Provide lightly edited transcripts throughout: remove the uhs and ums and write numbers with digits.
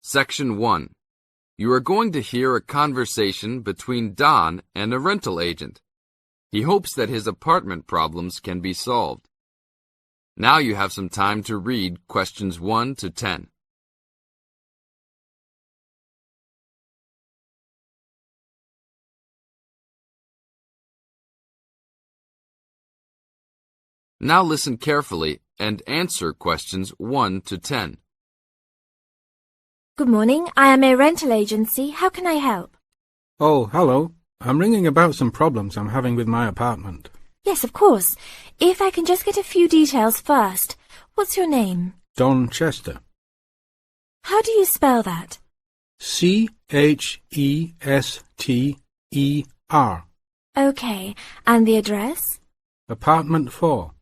Section 1. You are going to hear a conversation between Don and a rental agent. He hopes that his apartment problems can be solved. Now you have some time to read questions 1 to 10. Now listen carefully and answer questions 1 to 10. Good morning. I am a rental agency. How can I help? Oh, hello. I'm ringing about some problems I'm having with my apartment. Yes, of course. If I can just get a few details first. What's your name? Don Chester. How do you spell that? Chester. Okay. And the address? Apartment 4,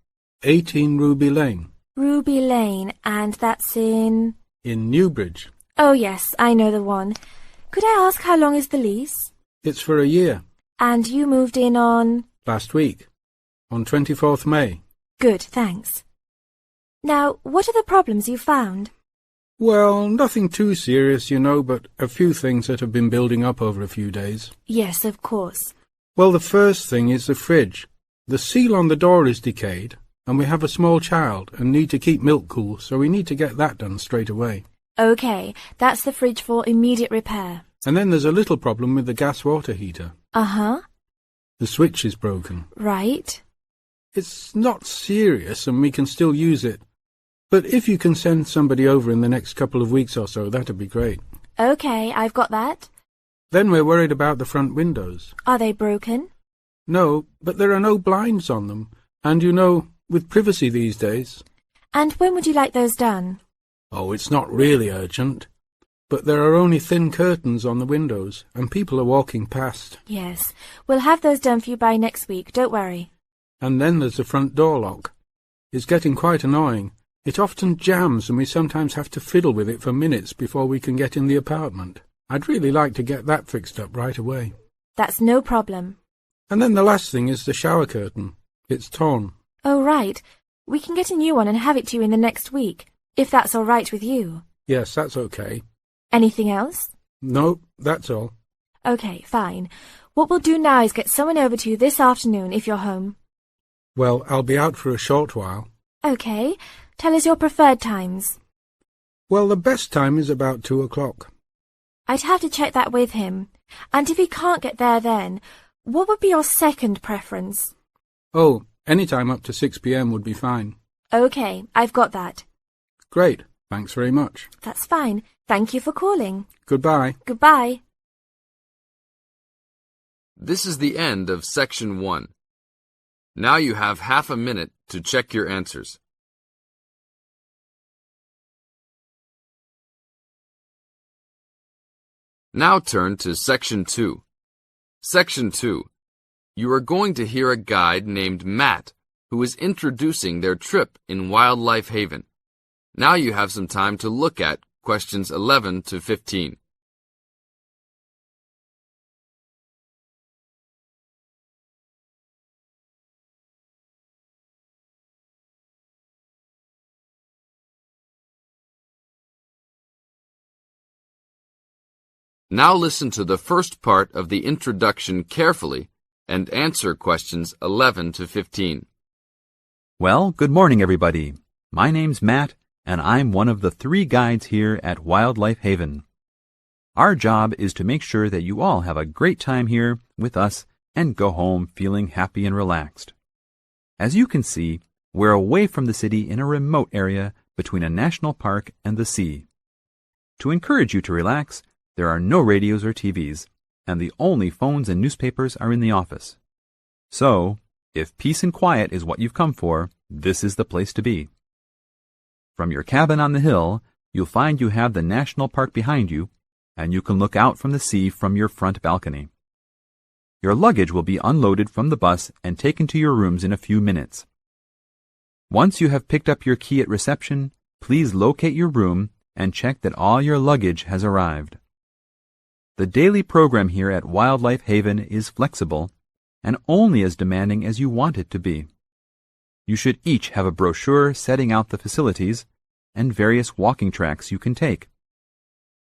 18 Ruby Lane. Ruby Lane. And that's in... In Newbridge. Oh, yes, I know the one. Could I ask how long is the lease? It's for a year. And you moved in on... Last week. On 24th May. Good, thanks. Now, what are the problems you found? Well, nothing too serious, you know, but a few things that have been building up over a few days. Yes, of course. Well, the first thing is the fridge. The seal on the door is decayed, and we have a small child and need to keep milk cool, so we need to get that done straight away. Okay, that's the fridge for immediate repair. And then there's a little problem with the gas water heater. Uh-huh. The switch is broken. Right. It's not serious and we can still use it. But if you can send somebody over in the next couple of weeks or so, that'd be great. Okay, I've got that. Then we're worried about the front windows. Are they broken? No, but there are no blinds on them. And you know, with privacy these days... And when would you like those done? Oh, it's not really urgent. But there are only thin curtains on the windows, and people are walking past. Yes, we'll have those done for you by next week, don't worry. And then there's the front door lock. It's getting quite annoying. It often jams and we sometimes have to fiddle with it for minutes before we can get in the apartment. I'd really like to get that fixed up right away. That's no problem. And then the last thing is the shower curtain. It's torn. Oh, right. We can get a new one and have it to you in the next week, if that's all right with you. Yes, that's okay. Anything else? No, that's all. Okay, fine. What we'll do now is get someone over to you this afternoon if you're home. Well, I'll be out for a short while. Okay. Tell us your preferred times. Well, the best time is about 2 o'clock. I'd have to check that with him. And if he can't get there then, what would be your second preference? Oh, any time up to 6 p.m. would be fine. Okay, I've got that. Great. Thanks very much. That's fine. Thank you for calling. Goodbye. Goodbye. This is the end of Section 1. Now you have half a minute to check your answers. Now turn to Section 2. Section 2. You are going to hear a guide named Matt who is introducing their trip in Wildlife Haven. Now you have some time to look at questions 11 to 15. Now listen to the first part of the introduction carefully and answer questions 11 to 15. Well, good morning, everybody. My name's Matt, and I'm one of the 3 guides here at Wildlife Haven. Our job is to make sure that you all have a great time here with us and go home feeling happy and relaxed. As you can see, we're away from the city in a remote area between a national park and the sea. To encourage you to relax, there are no radios or TVs, and the only phones and newspapers are in the office. So, if peace and quiet is what you've come for, this is the place to be. From your cabin on the hill, you'll find you have the national park behind you, and you can look out from the sea from your front balcony. Your luggage will be unloaded from the bus and taken to your rooms in a few minutes. Once you have picked up your key at reception, please locate your room and check that all your luggage has arrived. The daily program here at Wildlife Haven is flexible and only as demanding as you want it to be. You should each have a brochure setting out the facilities and various walking tracks you can take.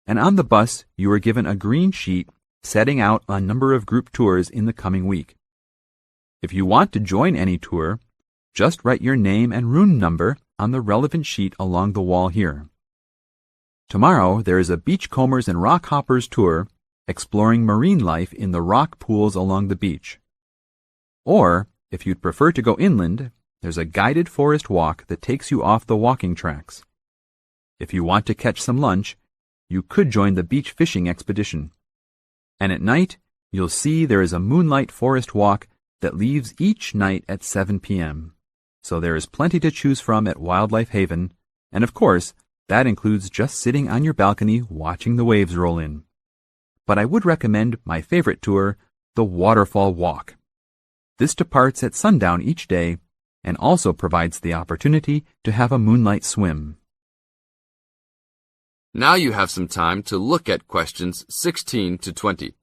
and on the bus you are given a green sheet setting out a number of group tours in the coming week. If you want to join any tour, just write your name and room number on the relevant sheet along the wall here. Tomorrow there is a Beachcombers and Rock Hoppers tour exploring marine life in the rock pools along the beach. Or, if you'd prefer to go inland, there's a guided forest walk that takes you off the walking tracks. If you want to catch some lunch, you could join the beach fishing expedition. And at night, you'll see there is a moonlight forest walk that leaves each night at 7 p.m. So there is plenty to choose from at Wildlife Haven, and of course, that includes just sitting on your balcony watching the waves roll in. But I would recommend my favorite tour, the Waterfall Walk. This departs at sundown each day and also provides the opportunity to have a moonlight swim. Now you have some time to look at questions 16 to 20.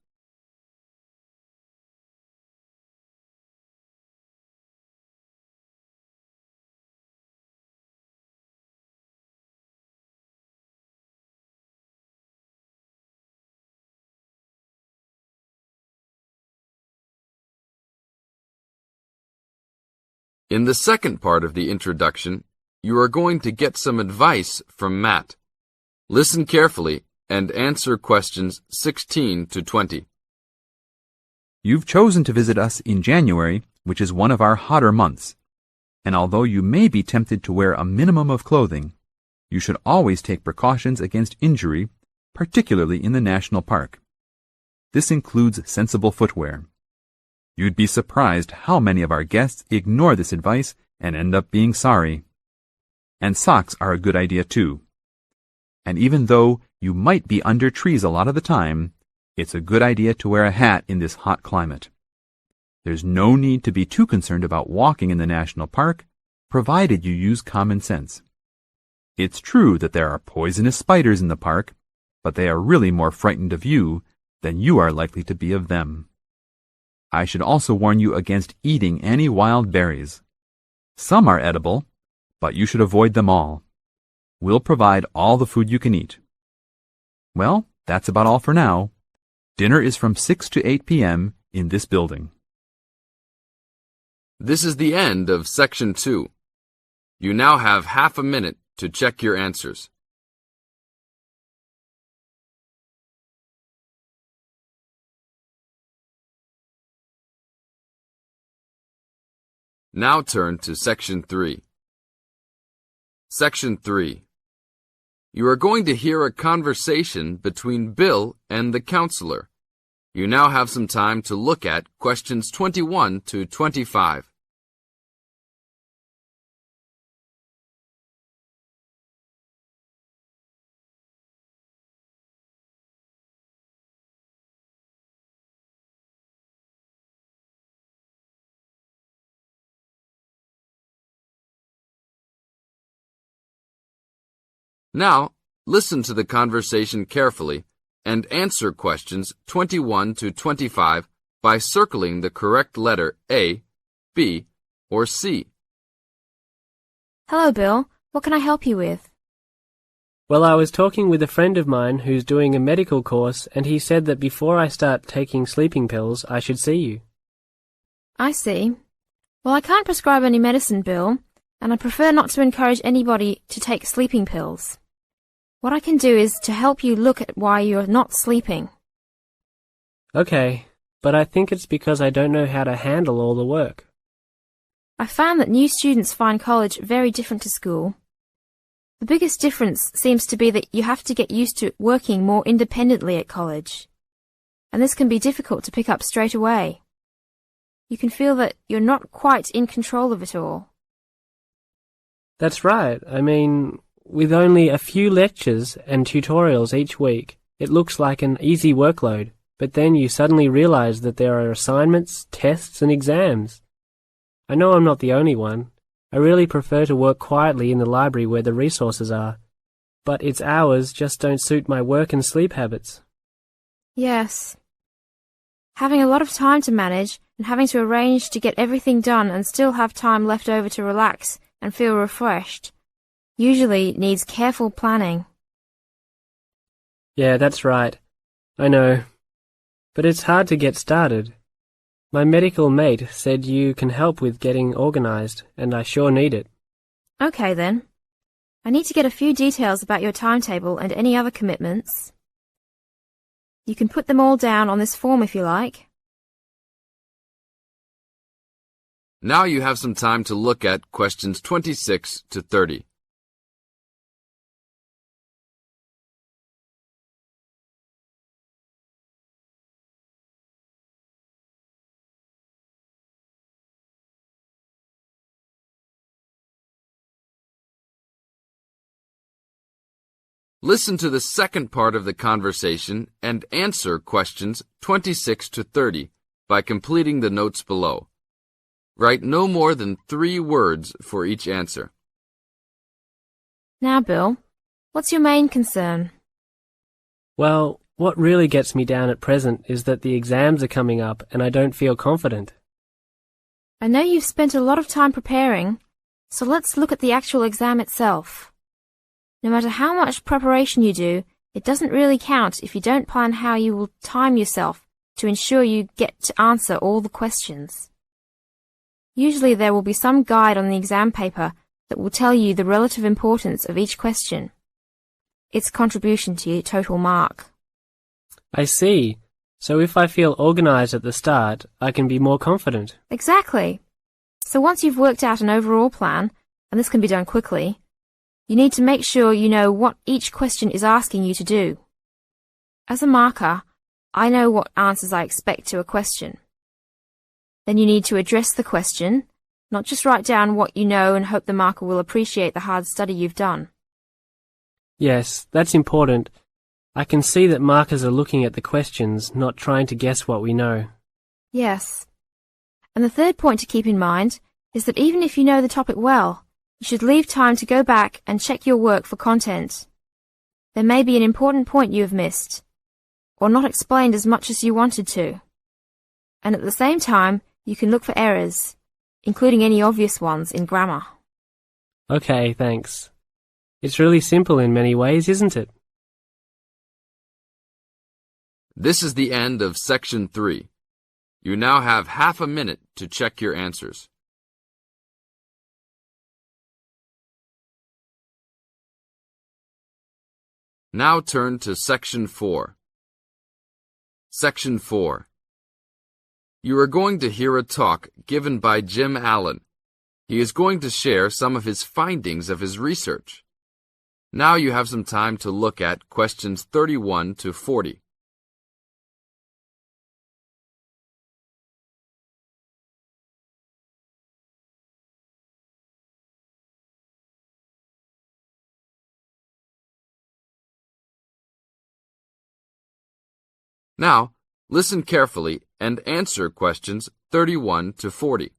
In the second part of the introduction, you are going to get some advice from Matt. Listen carefully and answer questions 16 to 20. You've chosen to visit us in January, which is one of our hotter months. And although you may be tempted to wear a minimum of clothing, you should always take precautions against injury, particularly in the national park. This includes sensible footwear. You'd be surprised how many of our guests ignore this advice and end up being sorry. And socks are a good idea too. And even though you might be under trees a lot of the time, it's a good idea to wear a hat in this hot climate. There's no need to be too concerned about walking in the national park, provided you use common sense. It's true that there are poisonous spiders in the park, but they are really more frightened of you than you are likely to be of them. I should also warn you against eating any wild berries. Some are edible, but you should avoid them all. We'll provide all the food you can eat. Well, that's about all for now. Dinner is from 6 to 8 p.m. in this building. This is the end of Section 2. You now have half a minute to check your answers. Now turn to Section 3. Section 3. You are going to hear a conversation between Bill and the counselor. You now have some time to look at questions 21 to 25. Now, listen to the conversation carefully and answer questions 21 to 25 by circling the correct letter A, B, or C. Hello, Bill. What can I help you with? Well, I was talking with a friend of mine who's doing a medical course, and he said that before I start taking sleeping pills, I should see you. I see. Well, I can't prescribe any medicine, Bill, and I prefer not to encourage anybody to take sleeping pills. What I can do is to help you look at why you're not sleeping. Okay, but I think it's because I don't know how to handle all the work. I found that new students find college very different to school. The biggest difference seems to be that you have to get used to working more independently at college. And this can be difficult to pick up straight away. You can feel that you're not quite in control of it all. That's right. I mean, with only a few lectures and tutorials each week, it looks like an easy workload, but then you suddenly realize that there are assignments, tests, and exams. I know I'm not the only one. I really prefer to work quietly in the library where the resources are, but its hours just don't suit my work and sleep habits. Yes. Having a lot of time to manage and having to arrange to get everything done and still have time left over to relax and feel refreshed usually needs careful planning. Yeah, that's right. I know. But it's hard to get started. My medical mate said you can help with getting organized, and I sure need it. Okay then. I need to get a few details about your timetable and any other commitments. You can put them all down on this form if you like. Now you have some time to look at questions 26 to 30. Listen to the second part of the conversation and answer questions 26 to 30 by completing the notes below. Write no more than 3 words for each answer. Now, Bill, what's your main concern? Well, what really gets me down at present is that the exams are coming up and I don't feel confident. I know you've spent a lot of time preparing, so let's look at the actual exam itself. No matter how much preparation you do, it doesn't really count if you don't plan how you will time yourself to ensure you get to answer all the questions. Usually there will be some guide on the exam paper that will tell you the relative importance of each question, its contribution to your total mark. I see. So if I feel organized at the start, I can be more confident. Exactly. So once you've worked out an overall plan, and this can be done quickly, you need to make sure you know what each question is asking you to do. As a marker, I know what answers I expect to a question. Then you need to address the question, not just write down what you know and hope the marker will appreciate the hard study you've done. Yes, that's important. I can see that markers are looking at the questions, not trying to guess what we know. Yes. And the third point to keep in mind is that even if you know the topic well, you should leave time to go back and check your work for content. There may be an important point you have missed, or not explained as much as you wanted to. And at the same time, you can look for errors, including any obvious ones in grammar. Okay, thanks. It's really simple in many ways, isn't it? This is the end of Section 3. You now have half a minute to check your answers. Now turn to Section 4. Section 4. You are going to hear a talk given by Jim Allen. He is going to share some of his findings of his research. Now you have some time to look at questions 31 to 40. Now, listen carefully and answer questions 31 to 40.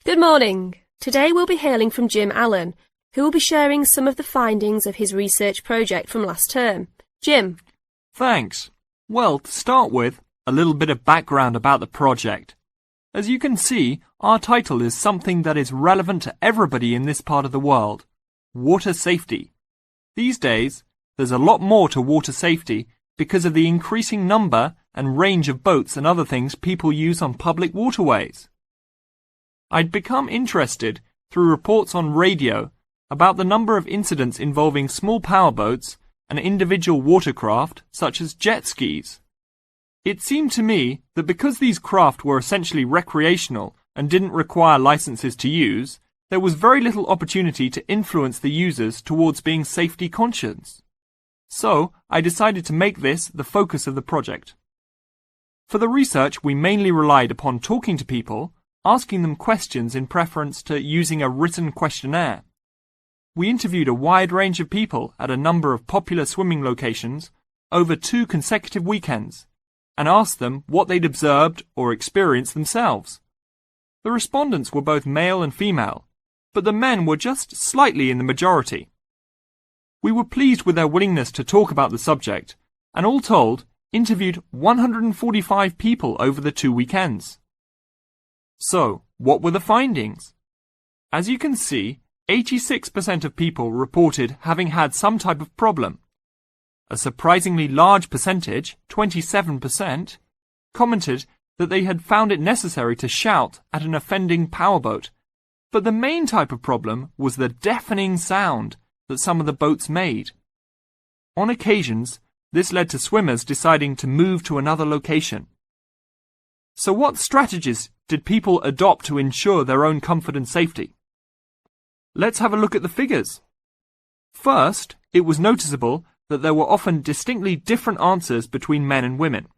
Good morning. Today we'll be hearing from Jim Allen, who will be sharing some of the findings of his research project from last term. Jim. Thanks. Well, to start with, a little bit of background about the project. As you can see, our title is something that is relevant to everybody in this part of the world: water safety. These days, there's a lot more to water safety because of the increasing number and range of boats and other things people use on public waterways. I'd become interested through reports on radio about the number of incidents involving small powerboats and individual watercraft such as jet skis. It seemed to me that because these craft were essentially recreational and didn't require licenses to use, there was very little opportunity to influence the users towards being safety conscious. So, I decided to make this the focus of the project. For the research, we mainly relied upon talking to people, asking them questions in preference to using a written questionnaire. We interviewed a wide range of people at a number of popular swimming locations over 2 consecutive weekends, and asked them what they'd observed or experienced themselves. The respondents were both male and female, but the men were just slightly in the majority. We were pleased with their willingness to talk about the subject, and all told, interviewed 145 people over the 2 weekends. So, what were the findings? As you can see, 86% of people reported having had some type of problem, a surprisingly large percentage, 27%, commented that they had found it necessary to shout at an offending powerboat. But the main type of problem was the deafening sound that some of the boats made. On occasions, this led to swimmers deciding to move to another location. So what strategies did people adopt to ensure their own comfort and safety? Let's have a look at the figures. First, it was noticeable that there were often distinctly different answers between men and women.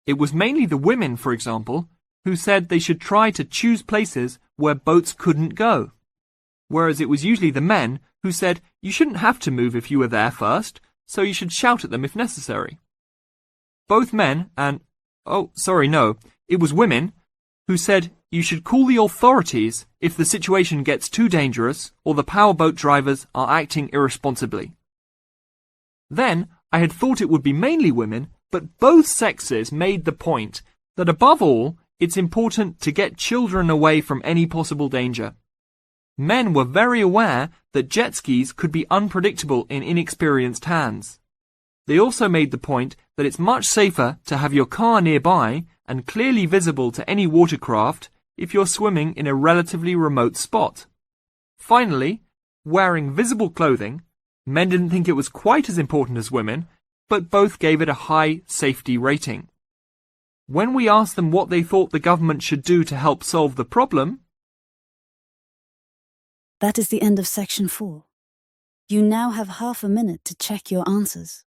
It was mainly the women, for example, who said they should try to choose places where boats couldn't go, whereas it was usually the men who said you shouldn't have to move if you were there first, so you should shout at them if necessary. Both men and, it was women who said you should call the authorities if the situation gets too dangerous or the powerboat drivers are acting irresponsibly. Then, I had thought it would be mainly women, but both sexes made the point that above all, it's important to get children away from any possible danger. Men were very aware that jet skis could be unpredictable in inexperienced hands. They also made the point that it's much safer to have your car nearby and clearly visible to any watercraft if you're swimming in a relatively remote spot. Finally, wearing visible clothing, men didn't think it was quite as important as women, but both gave it a high safety rating. When we asked them what they thought the government should do to help solve the problem, That is the end of section 4. You now have half a minute to check your answers.